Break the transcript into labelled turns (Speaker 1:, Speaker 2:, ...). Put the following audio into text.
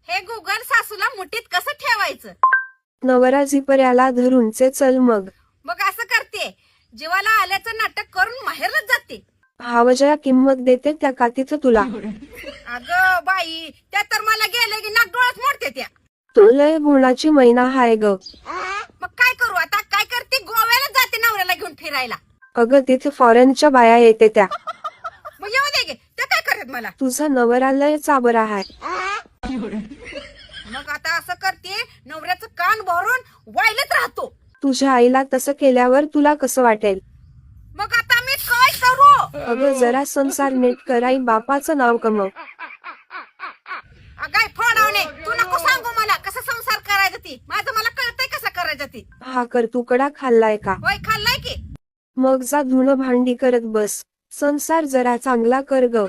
Speaker 1: हे गुगल सासूला मुठीत कसं ठेवायचं?
Speaker 2: नवरा झिपर्याला धरूनचे चल मग.
Speaker 1: मग असं करते, जीवाला आल्याचं नाटक करून माहेरच जाते.
Speaker 2: हावजया किंमत देते त्या कातीचं तुला.
Speaker 1: अगं बाई, त्या तर मला गेले की नाक डोळ्यात मोडते त्या.
Speaker 2: तो लय गुणाची मैना हाय ग.
Speaker 1: मग काय करू आता? काय करते? गोव्याला जाते नवऱ्याला घेऊन फिरायला.
Speaker 2: अगं तिथे फॉरेनच्या बाया येते त्या.
Speaker 1: मग येऊ दे गे, त्या काय करत मला?
Speaker 2: तुझा नवरा लय चाबरा हाय.
Speaker 1: मग आता असं करते, नवऱ्याचं कान भरून वाईलत राहतो.
Speaker 2: तुझ्या आईला तसं केल्यावर तुला कसं वाटेल?
Speaker 1: मग आता मी काय करू?
Speaker 2: अगं जरा संसार नीट कराई, बापाचं नाव कमव.
Speaker 1: अगाय फोडावणे, तू नको सांगू मला कसं संसार करायचं ती. माझं मला कळतंय कसं करायचं ती.
Speaker 2: हा कर तुकडा खाल्लाय का?
Speaker 1: होय, खाल्लाय की.
Speaker 2: मग जा धुणं भांडी करत बस. संसार जरा चांगला कर ग.